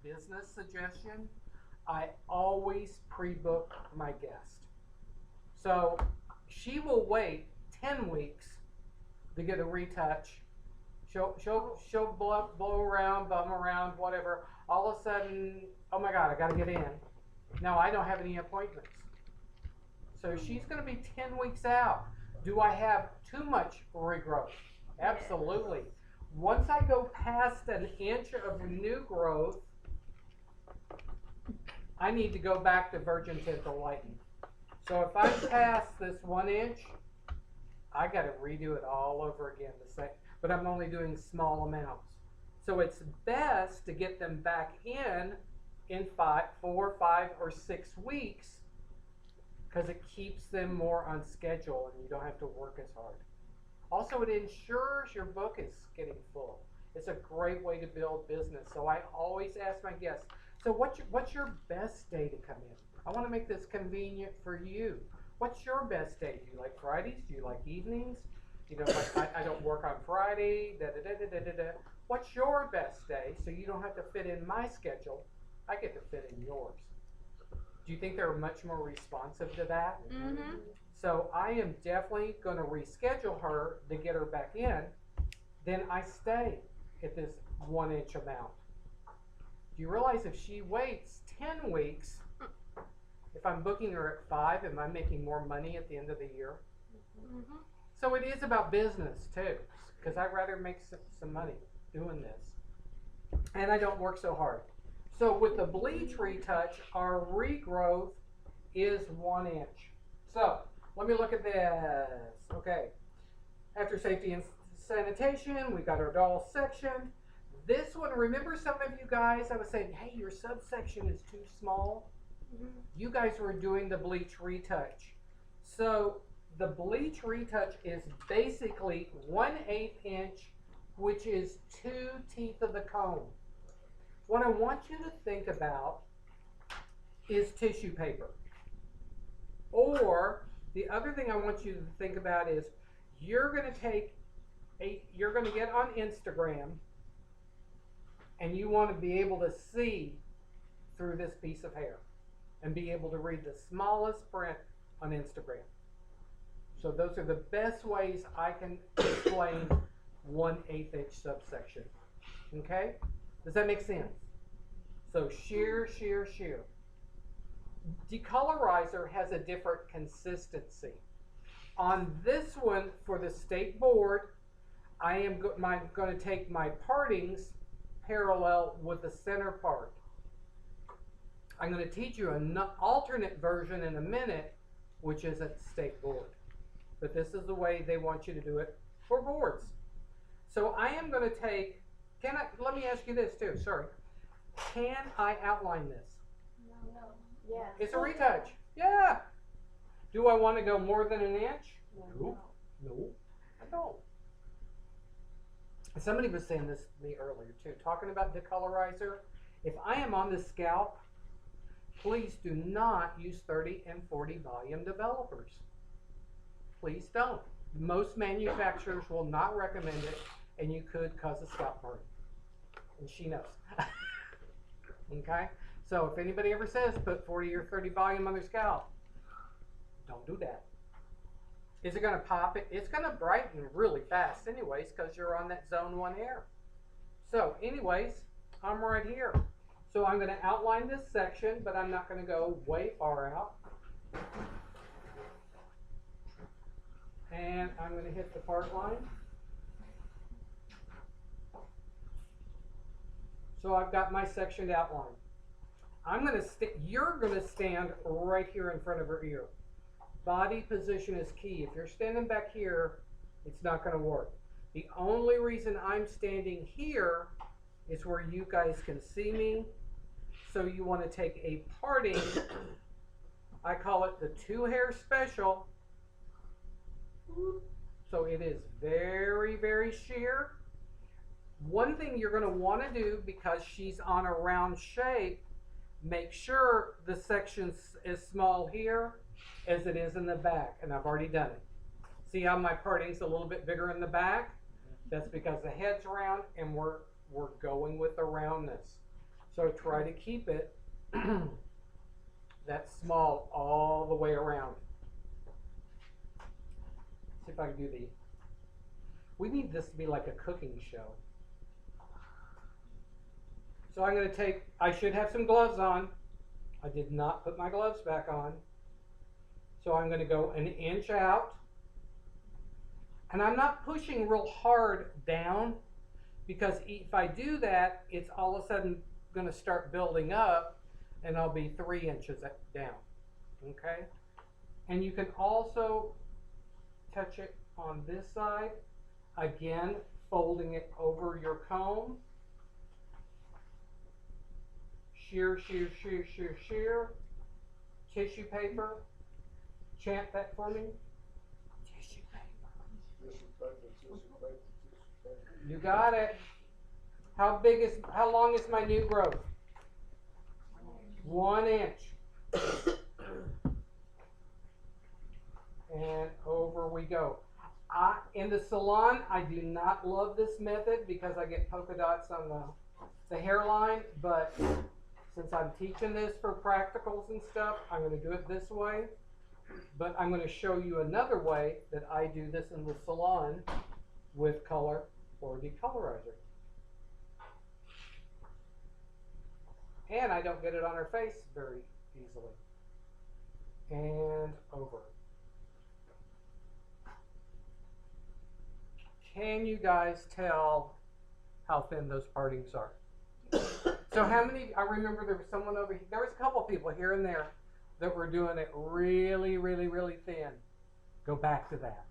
business suggestion, I always pre-book my guest. So she will wait 10 weeks to get a retouch. She'll blow around, bum around, whatever. All of a sudden, oh my God, I got to get in. Now I don't have any appointments. So she's going to be 10 weeks out. Do I have too much regrowth? Absolutely. Once I go past an inch of new growth, I need to go back to virgin tint to lighten. So if I pass this 1 inch, I got to redo it all over again. But I'm only doing small amounts. So it's best to get them back in 4, 5, or 6 weeks, because it keeps them more on schedule and you don't have to work as hard. Also, it ensures your book is getting full. It's a great way to build business. So I always ask my guests, so what's your best day to come in? I want to make this convenient for you. What's your best day? Do you like Fridays? Do you like evenings? You know, like I don't work on Friday. What's your best day? So you don't have to fit in my schedule. I get to fit in yours. Do you think they're much more responsive to that? Mm-hmm. So I am definitely going to reschedule her to get her back in. Then I stay at this 1 inch amount. Do you realize if she waits 10 weeks, if I'm booking her at 5, am I making more money at the end of the year? Mm-hmm. So it is about business too, because I'd rather make some money doing this. And I don't work so hard. So with the bleach retouch, our regrowth is 1 inch. So let me look at this. Okay. After safety and sanitation, we got our doll section. This one, remember some of you guys, I was saying, hey, your subsection is too small. Mm-hmm. You guys were doing the bleach retouch. So the bleach retouch is basically 1/8 inch, which is 2 teeth of the comb. What I want you to think about is tissue paper. Or the other thing I want you to think about is you're going to get on Instagram and you want to be able to see through this piece of hair and be able to read the smallest print on Instagram. So those are the best ways I can explain 1/8 inch subsection. Okay? Does that make sense? So shear, shear, shear. Decolorizer has a different consistency. On this one, for the state board, I am going to take my partings parallel with the center part. I'm going to teach you an alternate version in a minute, which is a state board. But this is the way they want you to do it for boards. So I am going to take, let me ask you this too, sorry. Can I outline this? No. Yeah. It's a retouch. Yeah. Do I want to go more than an inch? No. No, I don't. Somebody was saying this to me earlier too, talking about decolorizer. If I am on the scalp, please do not use 30 and 40 volume developers. Please don't. Most manufacturers will not recommend it, and you could cause a scalp burn. And she knows. Okay? So if anybody ever says put 40 or 30 volume on their scalp, don't do that. Is it going to pop it? It's going to brighten really fast anyways, because you're on that zone 1 hair. So anyways, I'm right here. So I'm going to outline this section, but I'm not going to go way far out. And I'm going to hit the part line. So I've got my section outlined. You're going to stand right here in front of her ear. Body position is key. If you're standing back here, it's not going to work. The only reason I'm standing here is where you guys can see me. So you want to take a parting, I call it the 2 hair special. So it is very, very sheer. One thing you're going to want to do, because she's on a round shape, make sure the section is small here as it is in the back, and I've already done it. See how my parting's a little bit bigger in the back? That's because the head's round and we're going with the roundness. So try to keep it that small all the way around. See if I can do the, we need this to be like a cooking show. So I'm going to take, I should have some gloves on. I did not put my gloves back on. So I'm going to go an inch out. And I'm not pushing real hard down, because if I do that, it's all of a sudden going to start building up, and I'll be 3 inches down. Okay? And you can also touch it on this side. Again, folding it over your comb. Shear, shear, shear, shear, shear. Tissue paper. Chant that for me. Tissue paper. You got it. How long is my new growth? 1 inch. And over we go. In the salon, I do not love this method because I get polka dots on the hairline, but since I'm teaching this for practicals and stuff, I'm going to do it this way. But I'm going to show you another way that I do this in the salon with color or decolorizer. And I don't get it on her face very easily. And over. Can you guys tell how thin those partings are? So how many, I remember there was someone over here, there was a couple people here and there that were doing it really, really, really thin. Go back to that.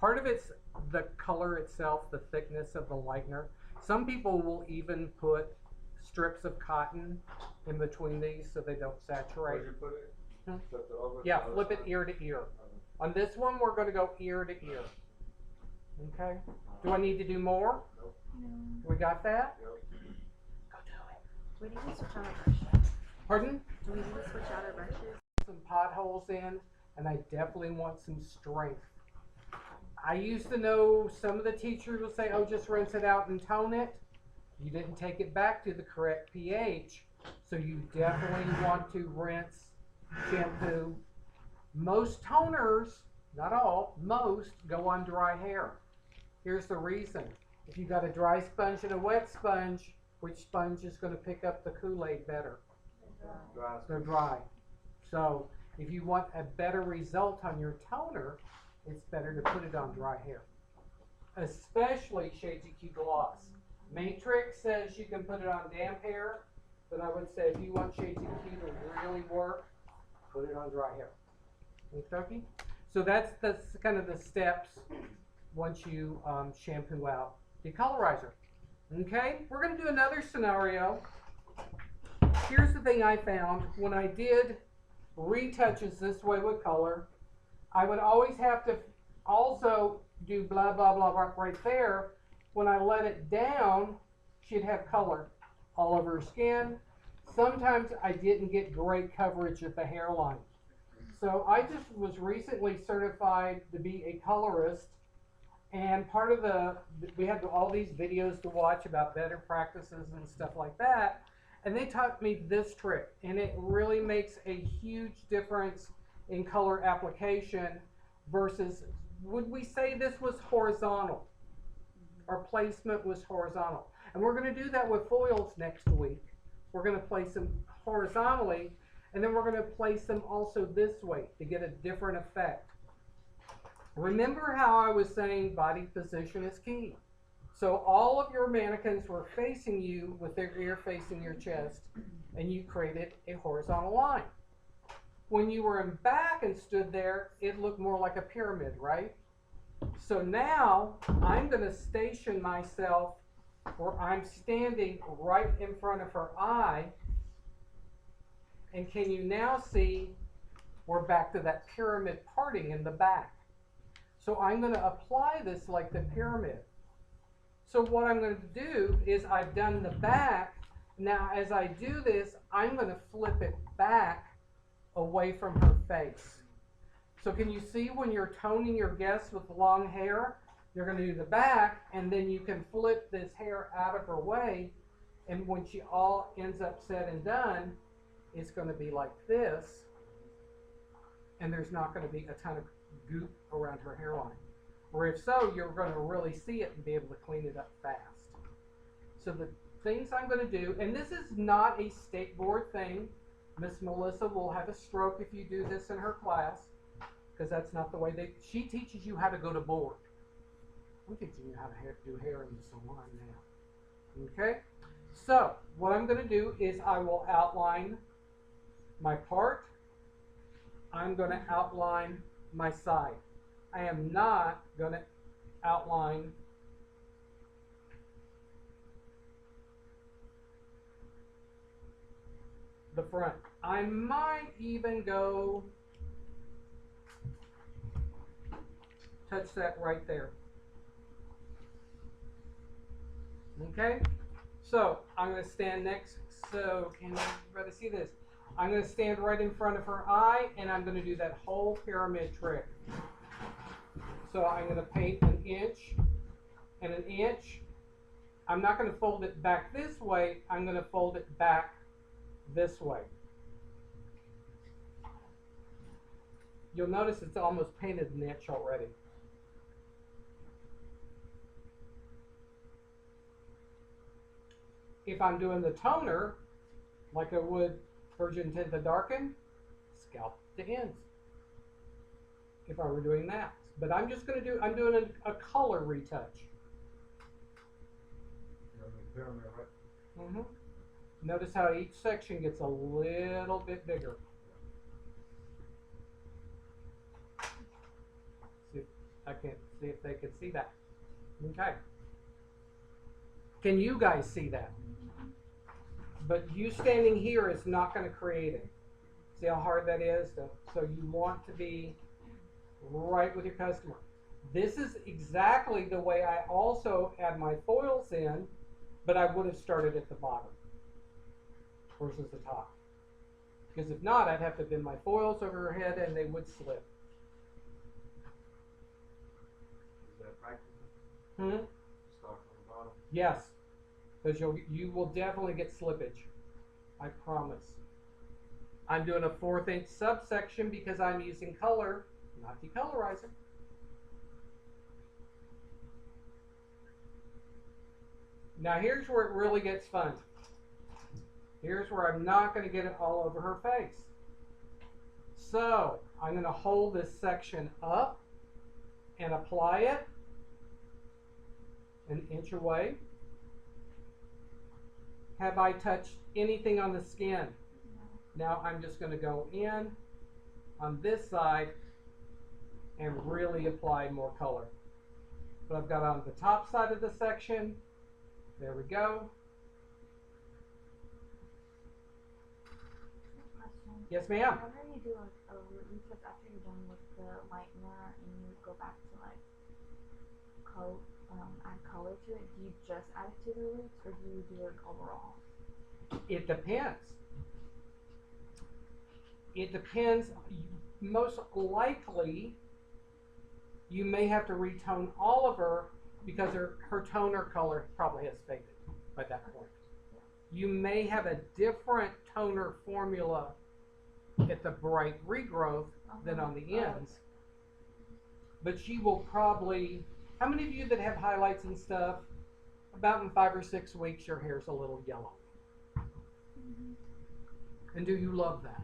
Part of it's the color itself, the thickness of the lightener. Some people will even put strips of cotton in between these so they don't saturate. Where do you put it? Yeah, flip it ear to ear. On this one, we're going to go ear to ear. Okay. Do I need to do more? Nope. No. We got that? Yep. Go do it. We need to switch out our brushes. Pardon? Do we need to switch out our brushes? Some potholes in, and I definitely want some strength. I used to know some of the teachers will say, oh, just rinse it out and tone it. You didn't take it back to the correct pH, so you definitely want to rinse, shampoo. Most toners, not all, most go on dry hair. Here's the reason. If you got a dry sponge and a wet sponge, which sponge is going to pick up the Kool-Aid better? Dry. They're dry. So if you want a better result on your toner, it's better to put it on dry hair. Especially Shades EQ Gloss. Matrix says you can put it on damp hair, but I would say if you want Shades EQ to really work, put it on dry hair. Okay? So that's kind of the steps once you shampoo out decolorizer. Okay? We're going to do another scenario. Here's the thing I found. When I did retouches this way with color, I would always have to also do blah, blah, blah right there. When I let it down, she'd have color all over her skin. Sometimes I didn't get great coverage at the hairline. So I just was recently certified to be a colorist, and part of we had all these videos to watch about better practices and stuff like that, and they taught me this trick, and it really makes a huge difference in color application versus, would we say this was horizontal? Our placement was horizontal. And we're going to do that with foils next week. We're going to place them horizontally, and then we're going to place them also this way to get a different effect. Remember how I was saying body position is key. So all of your mannequins were facing you with their ear facing your chest, and you created a horizontal line. When you were in back and stood there, it looked more like a pyramid, right? So now I'm going to station myself where I'm standing right in front of her eye. And can you now see we're back to that pyramid parting in the back? So I'm going to apply this like the pyramid. So what I'm going to do is I've done the back. Now as I do this, I'm going to flip it back away from her face. So can you see when you're toning your guests with long hair, you're going to do the back, and then you can flip this hair out of her way And when she all ends up said and done, it's going to be like this, and there's not going to be a ton of goop around her hairline. Or if so, you're going to really see it and be able to clean it up fast. So the things I'm going to do, and this is not a state board thing. Miss Melissa will have a stroke if you do this in her class, because that's not the way she teaches you how to go to board. I'm teaching you how to do hair in the salon now. Okay? So, what I'm going to do is I will outline my part. I'm going to outline my side. I am not going to outline the front. I might even go touch that right there. Okay? So, I'm going to stand next. So, can everybody see this? I'm going to stand right in front of her eye, and I'm going to do that whole pyramid trick. So, I'm going to paint an inch and an inch. I'm not going to fold it back this way. I'm going to fold it back this way. You'll notice it's almost painted an inch already. If I'm doing the toner, like I would Virgin Tint to Darken, scalp the ends. If I were doing that. But I'm just going to do, I'm doing a color retouch. Pyramid, right? Mm-hmm. Notice how each section gets a little bit bigger. See, I can't see if they can see that. Okay. Can you guys see that? But you standing here is not going to create it. See how hard that is? So you want to be right with your customer. This is exactly the way I also add my foils in, but I would have started at the bottom versus the top. Because if not, I'd have to bend my foils over her head and they would slip. Is that practice? Hmm? Start from the bottom. Yes. Because you will definitely get slippage. I promise. I'm doing a 1/4 inch subsection because I'm using color, not decolorizer. Now here's where it really gets fun. Here's where I'm not going to get it all over her face. So I'm going to hold this section up and apply it an inch away. Have I touched anything on the skin? Now I'm just going to go in on this side and really apply more color. But I've got on the top side of the section. There we go. Question. Yes, ma'am. Whenever you do a retouch after you're done with the lightener and you go back to like add color to it, do you just add it to the roots or do you do it overall? It depends. It depends. Most likely, you may have to retone all of her because her toner color probably has faded by that point. You may have a different toner formula at the bright regrowth than on the ends. But she will probably, how many of you that have highlights and stuff, about in 5 or 6 weeks your hair's a little yellow? And do you love that?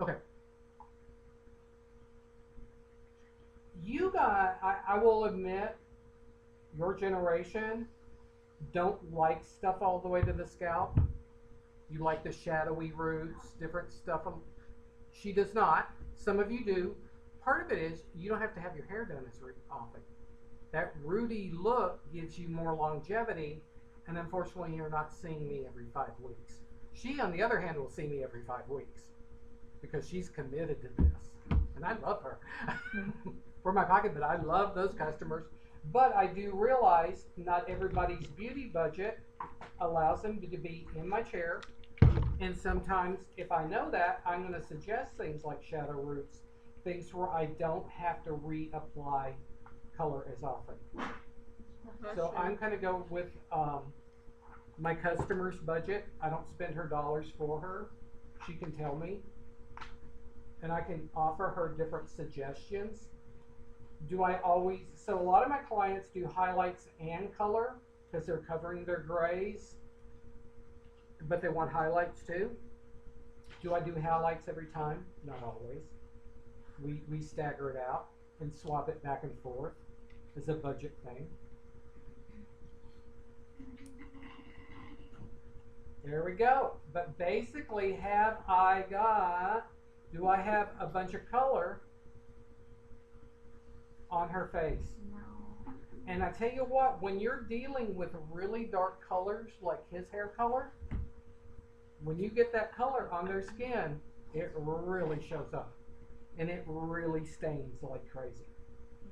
Okay. You guys, I will admit, your generation don't like stuff all the way to the scalp. You like the shadowy roots, different stuff. She does not. Some of you do. Part of it is you don't have to have your hair done as often. That rooty look gives you more longevity, and unfortunately you're not seeing me every 5 weeks. She, on the other hand, will see me every 5 weeks because she's committed to this. And I love her for my pocket, but I love those customers. But I do realize not everybody's beauty budget allows them to be in my chair. And sometimes, if I know that, I'm going to suggest things like shadow roots, things where I don't have to reapply color as often. So I'm going to go with my customer's budget. I don't spend her dollars for her. She can tell me. And I can offer her different suggestions. Do I always, so a lot of my clients do highlights and color because they're covering their grays, but they want highlights too. Do I do highlights every time? Not always. We stagger it out and swap it back and forth as a budget thing. There we go. But basically, do I have a bunch of color on her face? No. And I tell you what, when you're dealing with really dark colors like his hair color, when you get that color on their skin, it really shows up. And it really stains like crazy.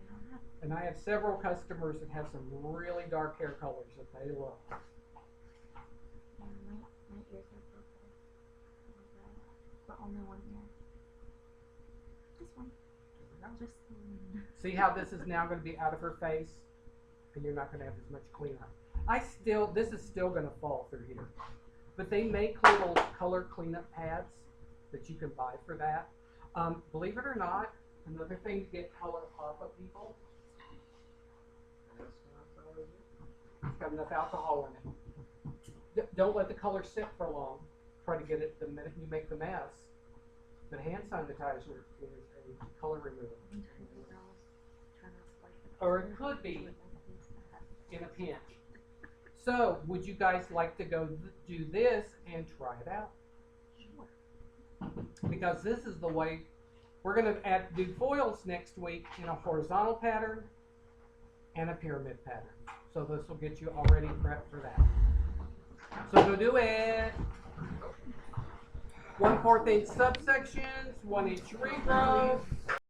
Yeah. And I have several customers that have some really dark hair colors that they love. Yeah, my ears are purple. But only one ear. This one. Just one. See how this is now going to be out of her face? And you're not going to have as much cleanup. This is still going to fall through here. But they make little color cleanup pads that you can buy for that. Believe it or not, another thing to get color off of people. It's got enough alcohol in it. Don't let the color sit for long. Try to get it the minute you make the mess. But hand sanitizer is a color remover. Or it could be in a pinch. So, would you guys like to go do this and try it out? Because this is the way we're going to do foils next week in a horizontal pattern and a pyramid pattern. So this will get you already prepped for that. So go do it. 1/4 inch subsections, 1 inch regrowth.